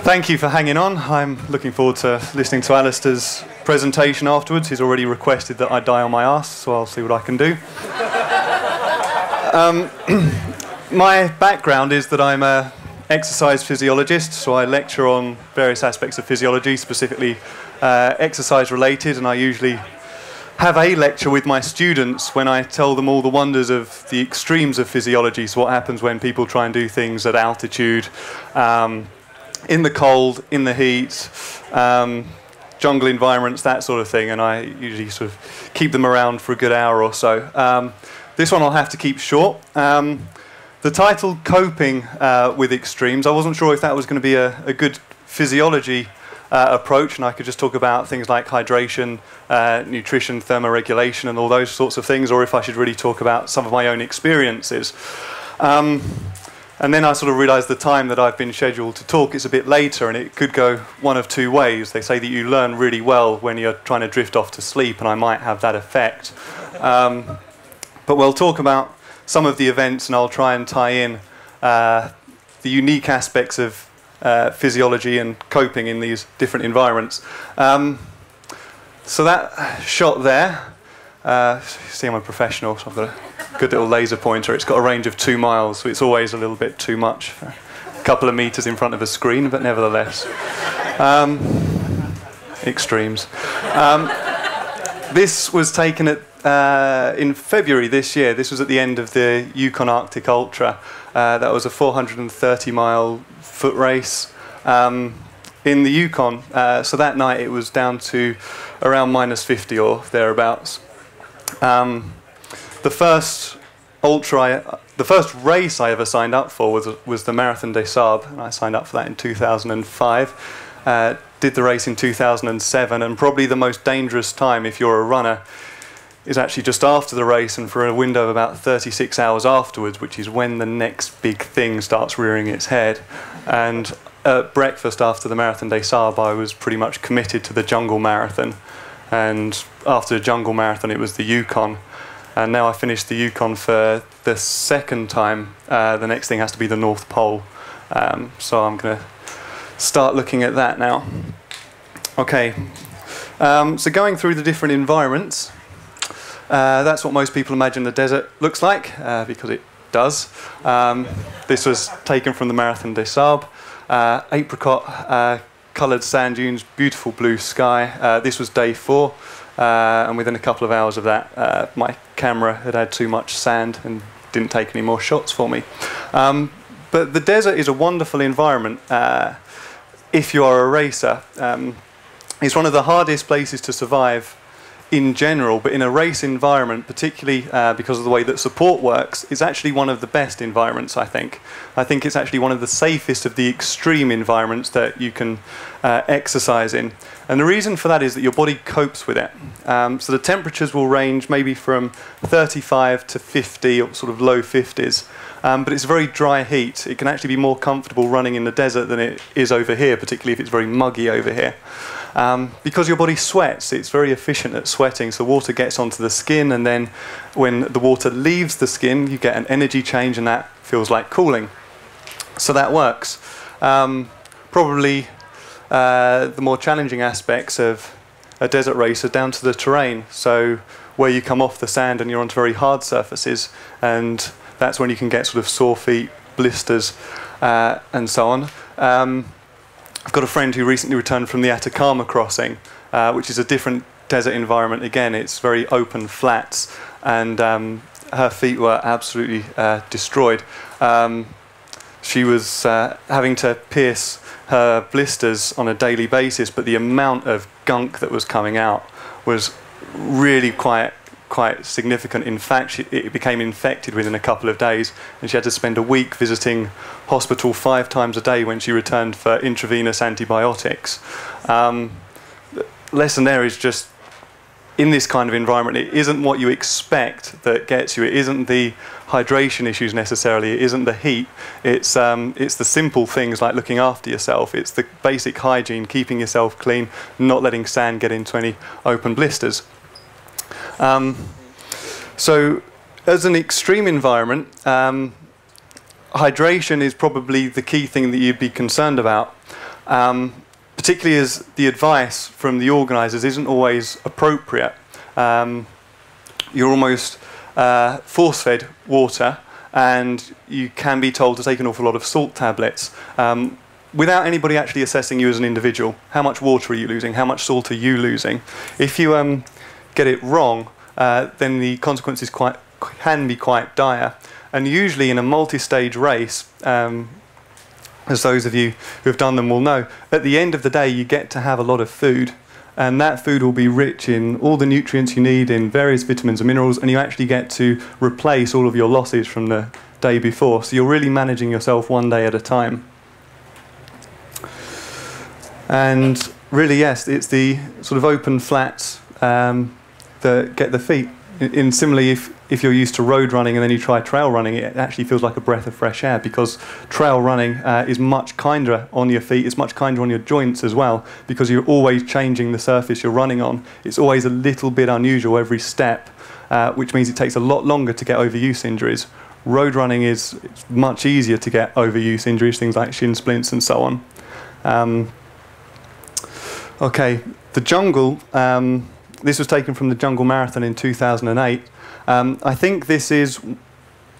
Thank you for hanging on. I'm looking forward to listening to Alistair's presentation afterwards. He's already requested that I die on my arse, so I'll see what I can do. My background is that I'm an exercise physiologist, so I lecture on various aspects of physiology, specifically exercise related, and I usually have a lecture with my students when I tell them all the wonders of the extremes of physiology, so what happens when people try and do things at altitude, in the cold, in the heat, jungle environments, that sort of thing, and I usually sort of keep them around for a good hour or so. This one I'll have to keep short. The title, Coping with Extremes, I wasn't sure if that was going to be a good physiology approach, and I could just talk about things like hydration, nutrition, thermoregulation, and all those sorts of things, or if I should really talk about some of my own experiences. And then I sort of realised the time that I've been scheduled to talk is a bit later, and it could go one of two ways. They say that you learn really well when you're trying to drift off to sleep, and I might have that effect. But we'll talk about some of the events, and I'll try and tie in the unique aspects of physiology and coping in these different environments. So that shot there, see I'm a professional, so I've got a good little laser pointer. It's got a range of 2 miles, so it's always a little bit too much for a couple of meters in front of a screen, but nevertheless. Extremes. This was taken at in February this year. This was at the end of the Yukon Arctic Ultra. That was a 430-mile foot race in the Yukon. So that night it was down to around -50 or thereabouts. The first race I ever signed up for was the Marathon de Sables, and I signed up for that in 2005. Did the race in 2007, and probably the most dangerous time if you're a runner is actually just after the race and for a window of about 36 hours afterwards, which is when the next big thing starts rearing its head. And at breakfast after the Marathon de Sables, I was pretty much committed to the jungle marathon. And after the jungle marathon, it was the Yukon. And now I finished the Yukon for the second time. The next thing has to be the North Pole. So I'm going to start looking at that now. Okay. So going through the different environments, that's what most people imagine the desert looks like, because it does. This was taken from the Marathon de Sables. Apricot coloured sand dunes, beautiful blue sky. This was day 4, and within a couple of hours of that, my camera had too much sand and didn't take any more shots for me. But the desert is a wonderful environment if you are a racer. It's one of the hardest places to survive in general, but in a race environment, particularly because of the way that support works, it's actually one of the best environments, I think. I think it's actually one of the safest of the extreme environments that you can exercise in. And the reason for that is that your body copes with it. So the temperatures will range maybe from 35 to 50, or sort of low 50s. But it's very dry heat. It can actually be more comfortable running in the desert than it is over here, particularly if it's very muggy over here. Because your body sweats, it's very efficient at sweating, so water gets onto the skin, and then when the water leaves the skin, you get an energy change, and that feels like cooling. So that works. Probably the more challenging aspects of a desert race are down to the terrain, so where you come off the sand and you're onto very hard surfaces, and that's when you can get sort of sore feet, blisters, and so on. I've got a friend who recently returned from the Atacama crossing, which is a different desert environment again. It's very open flats, and her feet were absolutely destroyed. She was having to pierce her blisters on a daily basis, but the amount of gunk that was coming out was really quite significant. In fact, it became infected within a couple of days, and she had to spend a week visiting hospital 5 times a day when she returned for intravenous antibiotics. Lesson there is just, in this kind of environment, it isn't what you expect that gets you. It isn't the hydration issues necessarily. It isn't the heat. It's the simple things like looking after yourself. It's the basic hygiene, keeping yourself clean, not letting sand get into any open blisters. So as an extreme environment, hydration is probably the key thing that you'd be concerned about. particularly as the advice from the organisers isn't always appropriate. You're almost force-fed water, and you can be told to take an awful lot of salt tablets without anybody actually assessing you as an individual. How much water are you losing? How much salt are you losing? If you get it wrong, then the consequences can be quite dire. And usually in a multi-stage race, as those of you who have done them will know, at the end of the day you get to have a lot of food, and that food will be rich in all the nutrients you need, in various vitamins and minerals, and you actually get to replace all of your losses from the day before. So you're really managing yourself one day at a time. And really, yes, it's the sort of open flats that get the feet. Similarly, if you're used to road running and then you try trail running, it actually feels like a breath of fresh air, because trail running is much kinder on your feet, it's much kinder on your joints as well, because you're always changing the surface you're running on. It's always a little bit unusual every step, which means it takes a lot longer to get overuse injuries. Road running it's much easier to get overuse injuries, things like shin splints and so on. Okay, the jungle. This was taken from the Jungle Marathon in 2008. I think this is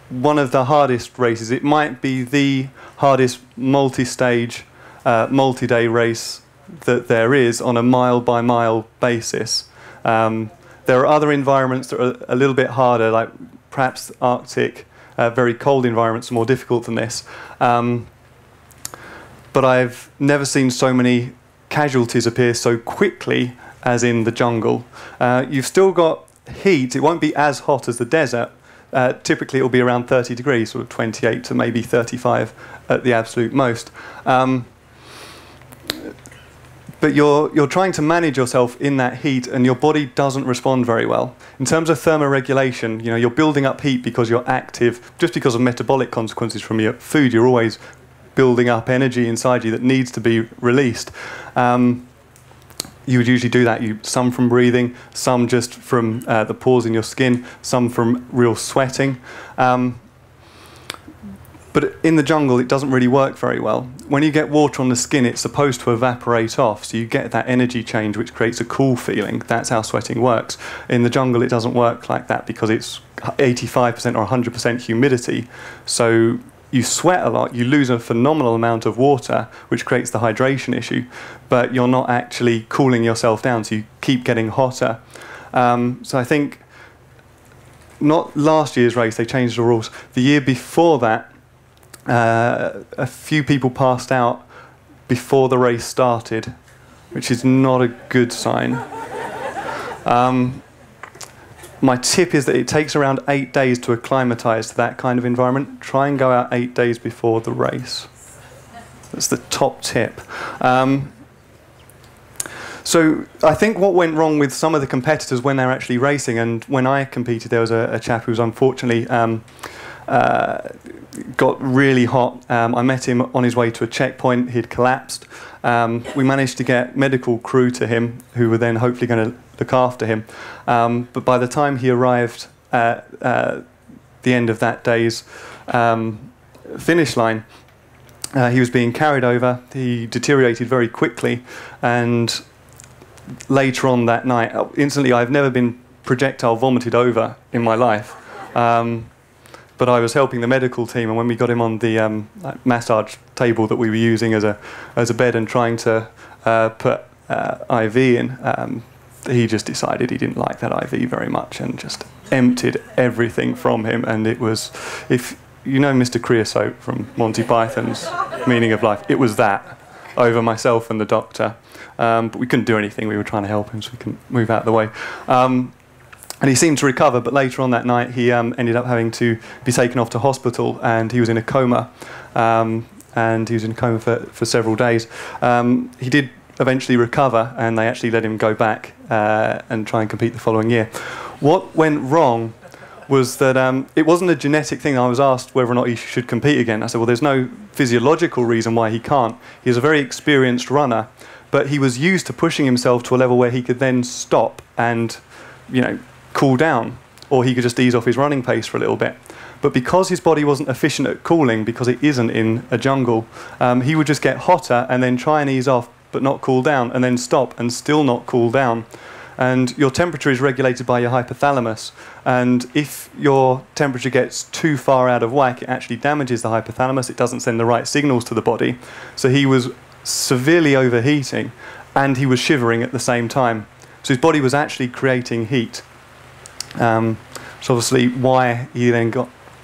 one of the hardest races. It might be the hardest multi-stage, multi-day race that there is on a mile-by-mile basis. There are other environments that are a little bit harder, like perhaps Arctic, very cold environments are more difficult than this. But I've never seen so many casualties appear so quickly as in the jungle. You've still got heat. It won't be as hot as the desert. Typically it will be around 30 degrees, sort of 28 to maybe 35 at the absolute most. But you're trying to manage yourself in that heat, and your body doesn't respond very well. In terms of thermoregulation, you're building up heat because you're active. Just because of metabolic consequences from your food, you're always building up energy inside you that needs to be released. You would usually do that, some from breathing, some just from the pores in your skin, some from real sweating. But in the jungle, it doesn't really work very well. When you get water on the skin, it's supposed to evaporate off, so you get that energy change, which creates a cool feeling. That's how sweating works. In the jungle, it doesn't work like that because it's 85% or 100% humidity. So you sweat a lot, you lose a phenomenal amount of water, which creates the hydration issue, but you're not actually cooling yourself down, so you keep getting hotter. So I think, not last year's race, they changed the rules. The year before that, a few people passed out before the race started, which is not a good sign. My tip is that it takes around 8 days to acclimatise to that kind of environment. Try and go out 8 days before the race. That's the top tip. So I think what went wrong with some of the competitors when they're actually racing, and when I competed, there was a chap who was unfortunately got really hot. I met him on his way to a checkpoint. He'd collapsed. We managed to get medical crew to him, who were then hopefully going to look after him. But by the time he arrived at the end of that day's finish line, he was being carried over. He deteriorated very quickly, and later on that night, instantly, I've never been projectile vomited over in my life. But I was helping the medical team, and when we got him on the massage table that we were using as a bed and trying to put IV in, he just decided he didn't like that IV very much and just emptied everything from him. And it was, if you know Mr. Creosote from Monty Python's Meaning of Life, it was that over myself and the doctor. But we couldn't do anything. We were trying to help him so we couldn't move out of the way. And he seemed to recover, but later on that night he ended up having to be taken off to hospital, and he was in a coma. And he was in a coma for several days. He did eventually recover, and they actually let him go back and try and compete the following year. What went wrong was that it wasn't a genetic thing. I was asked whether or not he should compete again. I said, well, there's no physiological reason why he can't. He's a very experienced runner, but he was used to pushing himself to a level where he could then stop and, cool down. or he could just ease off his running pace for a little bit. But because his body wasn't efficient at cooling, because it isn't in a jungle, he would just get hotter and then try and ease off, but not cool down, and then stop and still not cool down. And your temperature is regulated by your hypothalamus. And if your temperature gets too far out of whack, it actually damages the hypothalamus. It doesn't send the right signals to the body. So he was severely overheating, and he was shivering at the same time. So his body was actually creating heat. So obviously why he then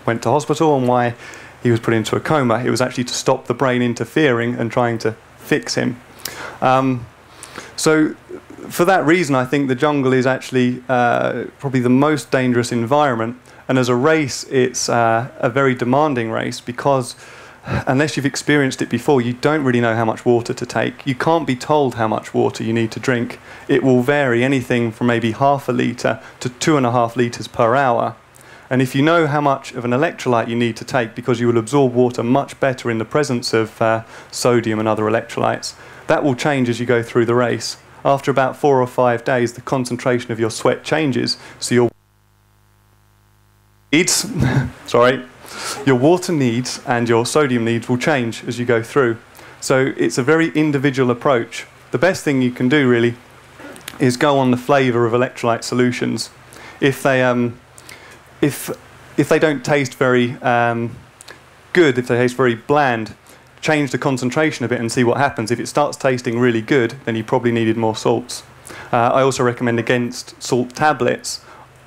went to hospital and why he was put into a coma. It was actually to stop the brain interfering and trying to fix him. So for that reason, I think the jungle is actually probably the most dangerous environment. And as a race, it's a very demanding race because unless you've experienced it before, you don't really know how much water to take. You can't be told how much water you need to drink. It will vary anything from maybe half a litre to 2.5 litres per hour. And if you know how much of an electrolyte you need to take, because you will absorb water much better in the presence of sodium and other electrolytes, that will change as you go through the race. After about 4 or 5 days, the concentration of your sweat changes, so your needs, your water needs and your sodium needs will change as you go through. So it's a very individual approach. The best thing you can do really is go on the flavour of electrolyte solutions. If they don't taste very good, if they taste very bland, change the concentration a bit and see what happens. If it starts tasting really good, then you probably needed more salts. I also recommend against salt tablets,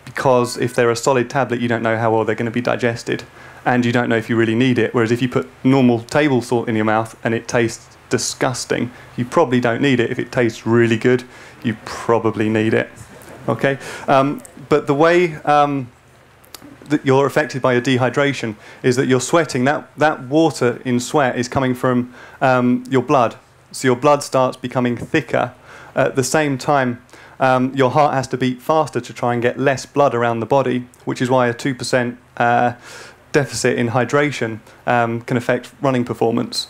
because if they're a solid tablet, you don't know how well they're going to be digested, and you don't know if you really need it. Whereas if you put normal table salt in your mouth and it tastes disgusting, you probably don't need it. If it tastes really good, you probably need it. Okay, but the way that you're affected by your dehydration is that you're sweating. That water in sweat is coming from your blood. So your blood starts becoming thicker. At the same time, your heart has to beat faster to try and get less blood around the body, which is why a 2% deficit in hydration can affect running performance.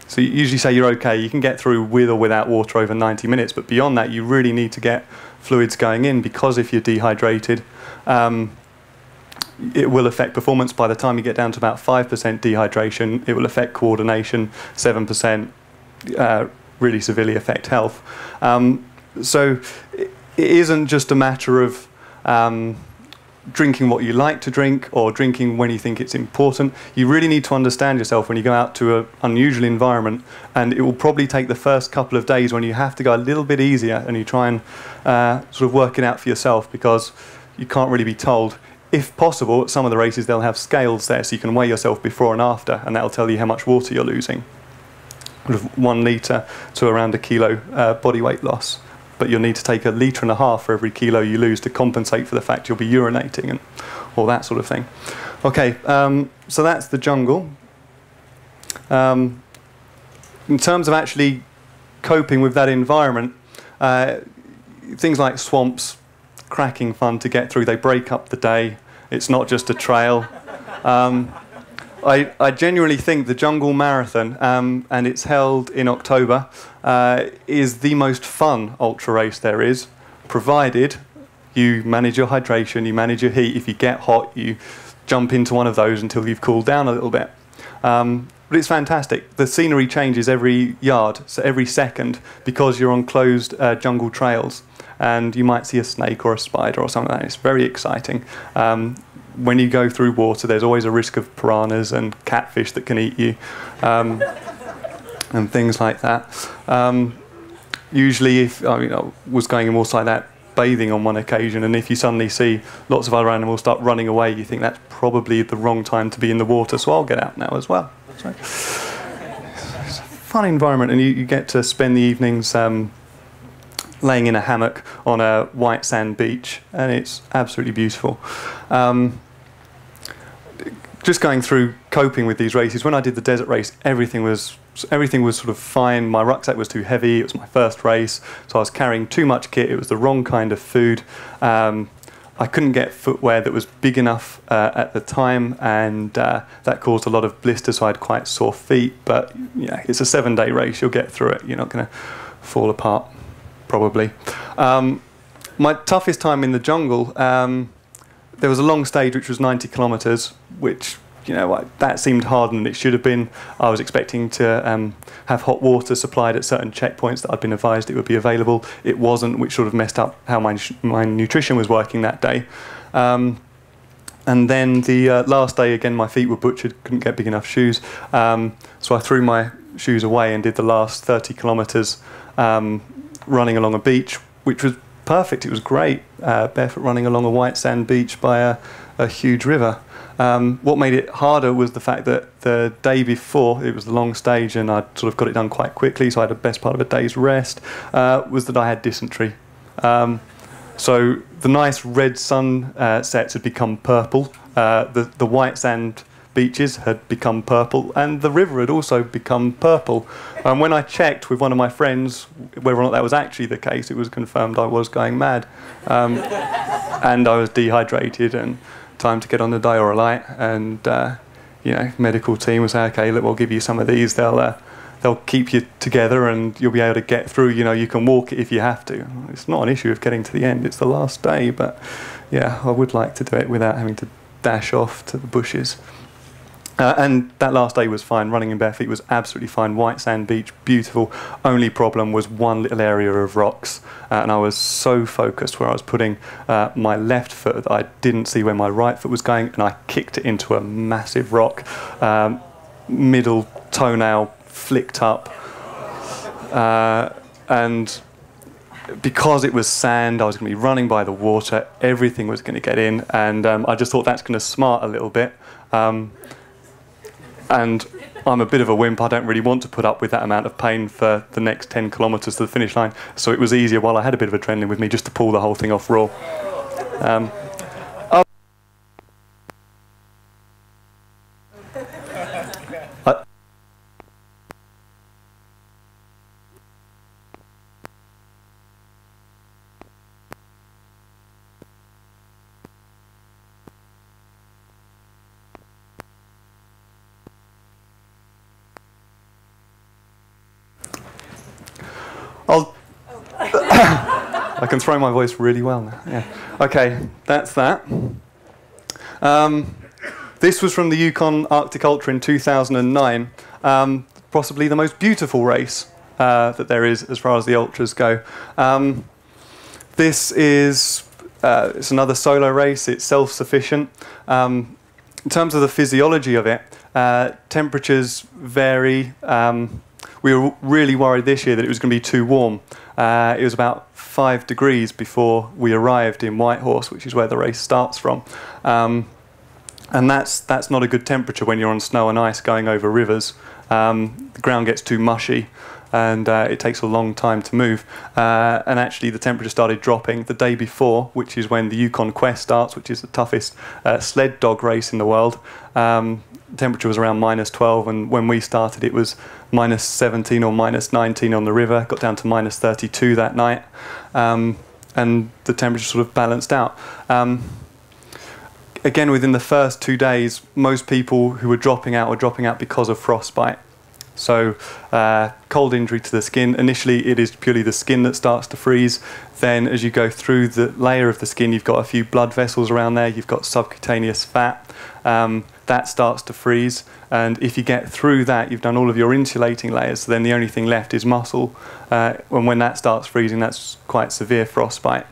So you usually say you're okay, you can get through with or without water over 90 minutes, but beyond that you really need to get fluids going in, because if you're dehydrated, it will affect performance. By the time you get down to about 5% dehydration, it will affect coordination, 7% really severely affect health. So it isn't just a matter of drinking what you like to drink or drinking when you think it's important. You really need to understand yourself when you go out to an unusual environment, and it will probably take the first couple of days when you have to go a little bit easier and you try and sort of work it out for yourself, because you can't really be told. If possible, at some of the races they'll have scales there so you can weigh yourself before and after, and that'll tell you how much water you're losing. 1 litre to around 1 kilo body weight loss. But you'll need to take 1.5 litres for every kilo you lose to compensate for the fact you'll be urinating and all that sort of thing. Okay, so that's the jungle. In terms of actually coping with that environment, things like swamps, cracking fun to get through. They break up the day. It's not just a trail. I genuinely think the Jungle Marathon, and it's held in October, is the most fun ultra race there is, provided you manage your hydration, you manage your heat. If you get hot, you jump into one of those until you've cooled down a little bit. But it's fantastic. The scenery changes every yard, so every second, because you're on closed jungle trails, and you might see a snake or a spider or something like that. It's very exciting. When you go through water, there's always a risk of piranhas and catfish that can eat you, and things like that. Usually, if I was going in water like that, bathing on one occasion, and if you suddenly see lots of other animals start running away, you think that's probably the wrong time to be in the water, so I'll get out now as well. So, it's a fun environment, and you get to spend the evenings laying in a hammock on a white sand beach, and it's absolutely beautiful. Just going through coping with these races, when I did the desert race, everything was sort of fine. My rucksack was too heavy. It was my first race, so I was carrying too much kit. It was the wrong kind of food. I couldn't get footwear that was big enough at the time, and that caused a lot of blisters, so I had quite sore feet. But yeah, it's a 7-day race. You'll get through it. You're not going to fall apart, probably. My toughest time in the jungle, there was a long stage which was 90 kilometres, which, you know, that seemed harder than it should have been. I was expecting to have hot water supplied at certain checkpoints that I'd been advised it would be available. It wasn't, which sort of messed up how my nutrition was working that day. And then the last day, again, my feet were butchered, couldn't get big enough shoes. So I threw my shoes away and did the last 30 kilometres running along a beach, which was perfect. It was great, barefoot running along a white sand beach by a huge river. What made it harder was the fact that the day before, it was the long stage and I'd sort of got it done quite quickly, so I had the best part of a day's rest, was that I had dysentery. So the nice red sun sets had become purple, the white sand beaches had become purple, and the river had also become purple. When I checked with one of my friends whether or not that was actually the case, it was confirmed I was going mad. And I was dehydrated and time to get on the Diorolite, and you know, medical team was like, okay, look, we'll give you some of these, they'll keep you together and you'll be able to get through, you know, you can walk it if you have to. It's not an issue of getting to the end, it's the last day, but yeah, I would like to do it without having to dash off to the bushes. And that last day was fine. Running in bare feet was absolutely fine. White sand beach, beautiful. Only problem was one little area of rocks, and I was so focused where I was putting my left foot that I didn't see where my right foot was going, and I kicked it into a massive rock. Middle toenail flicked up, and because it was sand, I was going to be running by the water, everything was going to get in, and I just thought that's going to smart a little bit. And I'm a bit of a wimp, I don't really want to put up with that amount of pain for the next 10 kilometres to the finish line, so it was easier while I had a bit of adrenaline with me just to pull the whole thing off raw. I can throw my voice really well now. Yeah. Okay, that's that. This was from the Yukon Arctic Ultra in 2009. Possibly the most beautiful race that there is as far as the ultras go. This is it's another solo race. It's self-sufficient. In terms of the physiology of it, temperatures vary. We were really worried this year that it was going to be too warm. It was about 5 degrees before we arrived in Whitehorse, which is where the race starts from. And that's not a good temperature when you're on snow and ice going over rivers. The ground gets too mushy and it takes a long time to move. And actually the temperature started dropping the day before, which is when the Yukon Quest starts, which is the toughest sled dog race in the world. Temperature was around -12, and when we started it was -17 or -19 on the river. Got down to -32 that night, and the temperature sort of balanced out. Again, within the first 2 days, most people who were dropping out because of frostbite. So cold injury to the skin. Initially it is purely the skin that starts to freeze. Then as you go through the layer of the skin, you've got a few blood vessels around there, you've got subcutaneous fat. That starts to freeze, and if you get through that, you've done all of your insulating layers, so then the only thing left is muscle. And when that starts freezing, that's quite severe frostbite.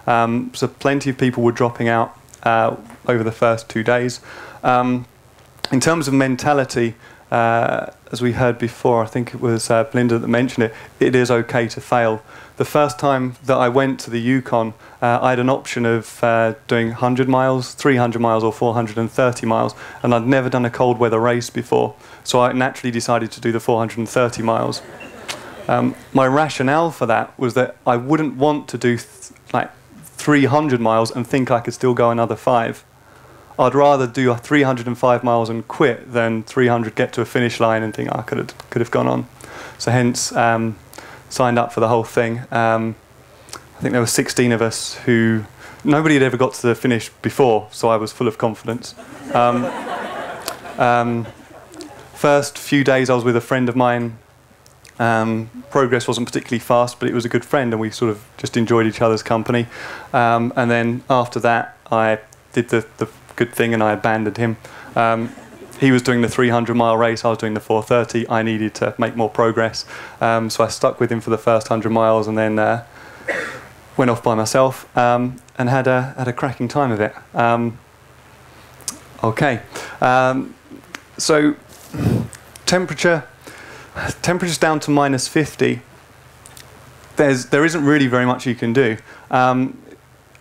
So plenty of people were dropping out over the first 2 days. In terms of mentality, as we heard before, I think it was Belinda that mentioned it, it is okay to fail. The first time that I went to the Yukon, I had an option of doing 100 miles, 300 miles or 430 miles, and I'd never done a cold weather race before, so I naturally decided to do the 430 miles. My rationale for that was that I wouldn't want to do like 300 miles and think I could still go another 5. I'd rather do 305 miles and quit than 300 get to a finish line and think I could have gone on. So hence signed up for the whole thing. I think there were 16 of us who nobody had ever got to the finish before, so I was full of confidence. First few days I was with a friend of mine. Progress wasn't particularly fast, but it was a good friend and we sort of just enjoyed each other's company. And then after that I did the good thing and I abandoned him. He was doing the 300-mile race, I was doing the 430. I needed to make more progress. So I stuck with him for the first 100 miles and then went off by myself and had a cracking time of it. Okay. So temperature's down to -50. There isn't really very much you can do.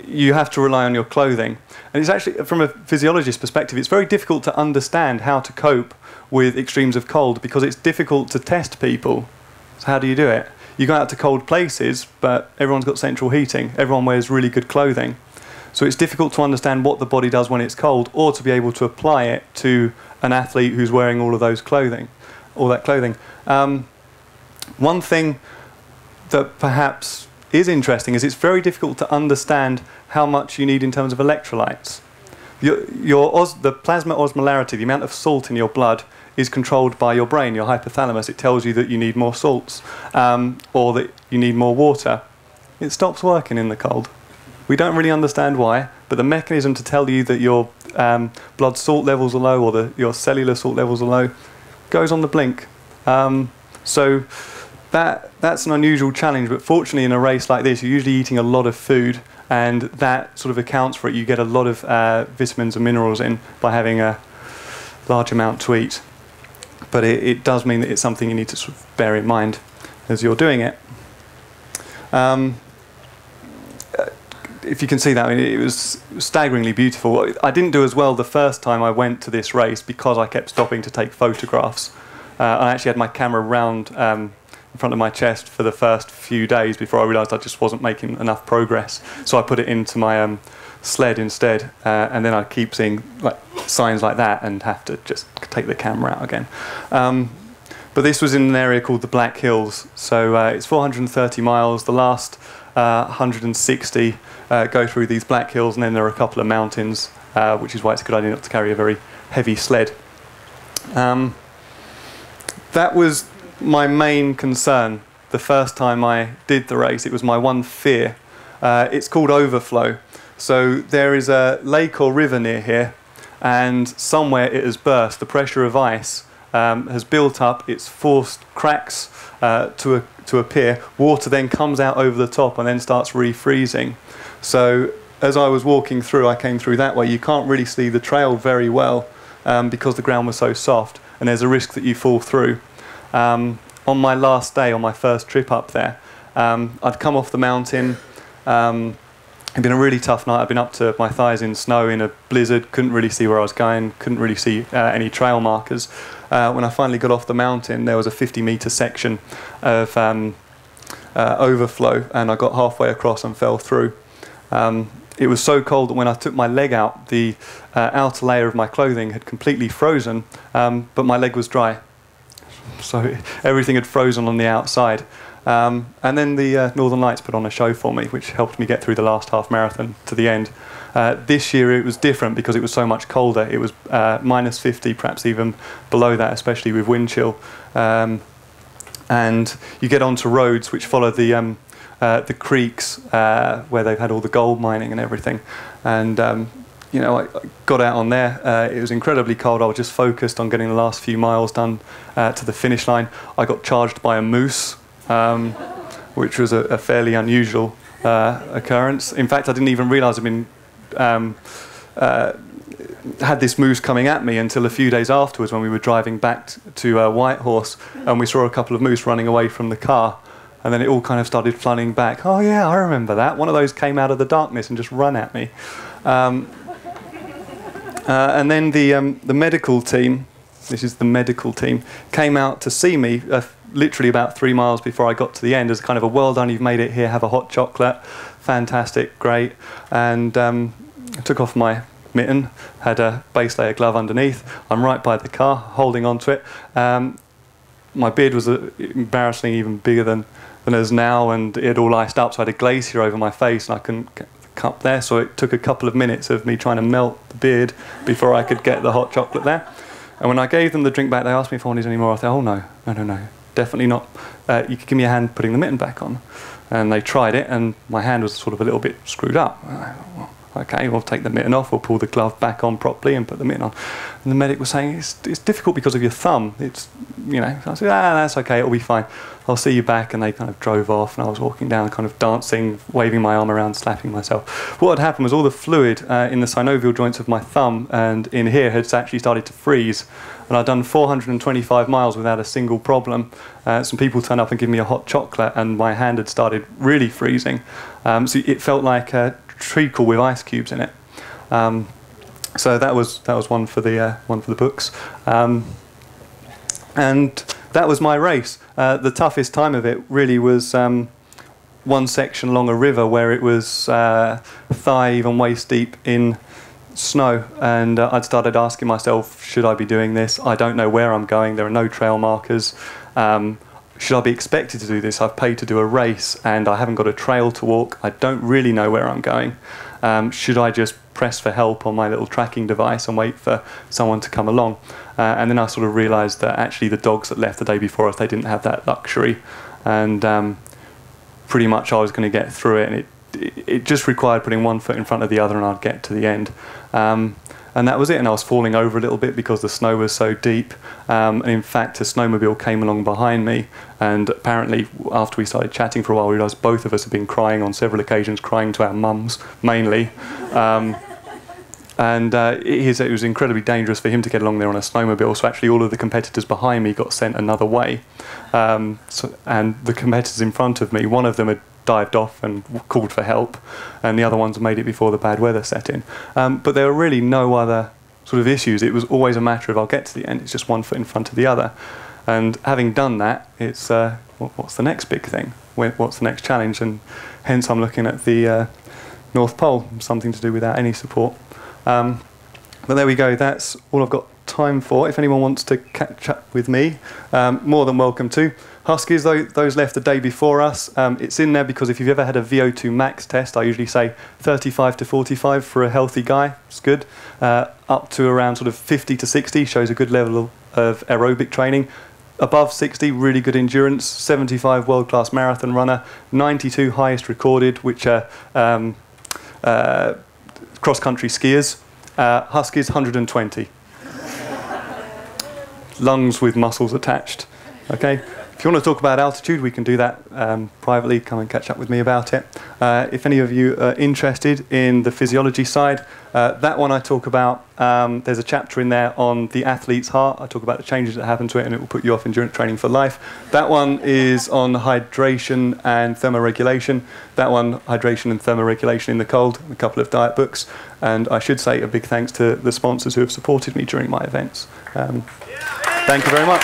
You have to rely on your clothing. And it's actually, from a physiologist perspective, it's very difficult to understand how to cope with extremes of cold because it's difficult to test people. So how do you do it? You go out to cold places, but everyone's got central heating. Everyone wears really good clothing. So it's difficult to understand what the body does when it's cold or to be able to apply it to an athlete who's wearing all of that clothing. One thing that perhaps is interesting is it's very difficult to understand how much you need in terms of electrolytes. The plasma osmolarity, the amount of salt in your blood, is controlled by your brain, your hypothalamus. It tells you that you need more salts or that you need more water. It stops working in the cold. We don't really understand why, but the mechanism to tell you that your blood salt levels are low or your cellular salt levels are low goes on the blink. So that's an unusual challenge, but fortunately in a race like this, you're usually eating a lot of food, and that sort of accounts for it. You get a lot of vitamins and minerals in by having a large amount to eat. But it does mean that it's something you need to sort of bear in mind as you're doing it. If you can see that, I mean, it was staggeringly beautiful. I didn't do as well the first time I went to this race because I kept stopping to take photographs. I actually had my camera round in front of my chest for the first few days before I realised I just wasn't making enough progress. So I put it into my sled instead, and then I keep seeing signs like that and have to just take the camera out again. But this was in an area called the Black Hills, so it's 430 miles. The last 160 go through these Black Hills, and then there are a couple of mountains, which is why it's a good idea not to carry a very heavy sled. That was my main concern the first time I did the race. It was my one fear. It's called overflow. So there is a lake or river near here, and somewhere it has burst. The pressure of ice has built up. It's forced cracks to appear. Water then comes out over the top and then starts refreezing. So as I was walking through, I came through that way. You can't really see the trail very well because the ground was so soft, and there's a risk that you fall through. On my last day, on my first trip up there, I'd come off the mountain. It'd been a really tough night. I'd been up to my thighs in snow in a blizzard, couldn't really see where I was going, couldn't really see any trail markers. When I finally got off the mountain, there was a 50-metre section of overflow, and I got halfway across and fell through. It was so cold that when I took my leg out, the outer layer of my clothing had completely frozen, but my leg was dry. So everything had frozen on the outside. And then the Northern Lights put on a show for me, which helped me get through the last half marathon to the end. This year it was different because it was so much colder. It was -50, perhaps even below that, especially with wind chill. And you get onto roads which follow the creeks where they've had all the gold mining and everything. And you know, I got out on there. It was incredibly cold. I was just focused on getting the last few miles done to the finish line. I got charged by a moose, which was a fairly unusual occurrence. In fact, I didn't even realise I'd been had this moose coming at me until a few days afterwards when we were driving back to Whitehorse, and we saw a couple of moose running away from the car. And then it all kind of started flooding back. Oh yeah, I remember that. One of those came out of the darkness and just ran at me. And then the medical team, this is the medical team, came out to see me literally about 3 miles before I got to the end as kind of a well done, you've made it here, have a hot chocolate, fantastic, great. And I took off my mitten, had a base layer glove underneath. I'm right by the car, holding onto it. My beard was embarrassingly even bigger than it is now, and it had all iced up, so I had a glacier over my face and I couldn't cup there, so it took a couple of minutes of me trying to melt the beard before I could get the hot chocolate there. And when I gave them the drink back, they asked me if I wanted any more. I thought, oh no, definitely not. You could give me a hand putting the mitten back on. And they tried it, and my hand was sort of a little bit screwed up. Okay, we'll take the mitten off, we'll pull the glove back on properly and put the mitten on. And the medic was saying, it's difficult because of your thumb. It's, you know, I said, that's okay, it'll be fine. I'll see you back. And they kind of drove off, and I was walking down, kind of dancing, waving my arm around, slapping myself. What had happened was all the fluid in the synovial joints of my thumb and in here had actually started to freeze. And I'd done 425 miles without a single problem. Some people turned up and gave me a hot chocolate, and my hand had started really freezing. So it felt like a treacle with ice cubes in it. So that was one for the books. And that was my race. The toughest time of it really was one section along a river where it was thigh, even waist deep in snow, and I'd started asking myself, should I be doing this? I don't know where I'm going. There are no trail markers. Should I be expected to do this? I've paid to do a race and I haven't got a trail to walk. I don't really know where I'm going. Should I just press for help on my little tracking device and wait for someone to come along? And then I sort of realised that actually the dogs that left the day before us, they didn't have that luxury, and pretty much I was going to get through it, and it just required putting one foot in front of the other and I'd get to the end. And that was it, and I was falling over a little bit because the snow was so deep. And in fact, a snowmobile came along behind me, and apparently after we started chatting for a while, we realised both of us had been crying on several occasions, crying to our mums, mainly. It was incredibly dangerous for him to get along there on a snowmobile, so actually all of the competitors behind me got sent another way. And the competitors in front of me, one of them had dived off and called for help, and the other ones made it before the bad weather set in. But there were really no other sort of issues. It was always a matter of I'll get to the end, it's just one foot in front of the other. And having done that, it's what's the next big thing? What's the next challenge? And hence I'm looking at the North Pole, something to do without any support. But there we go, that's all I've got time for. If anyone wants to catch up with me, more than welcome to. Huskies, those left the day before us, it's in there because if you've ever had a VO2 max test, I usually say 35 to 45 for a healthy guy, it's good. Up to around sort of 50 to 60 shows a good level of aerobic training. Above 60, really good endurance. 75, world-class marathon runner. 92, highest recorded, which are cross-country skiers. Huskies, 120. Lungs with muscles attached. Okay. If you want to talk about altitude, we can do that privately. Come and catch up with me about it. If any of you are interested in the physiology side, that one I talk about, there's a chapter in there on the athlete's heart. I talk about the changes that happen to it, and it will put you off endurance training for life. That one is on hydration and thermoregulation. That one, hydration and thermoregulation in the cold, a couple of diet books. And I should say a big thanks to the sponsors who have supported me during my events. Thank you very much.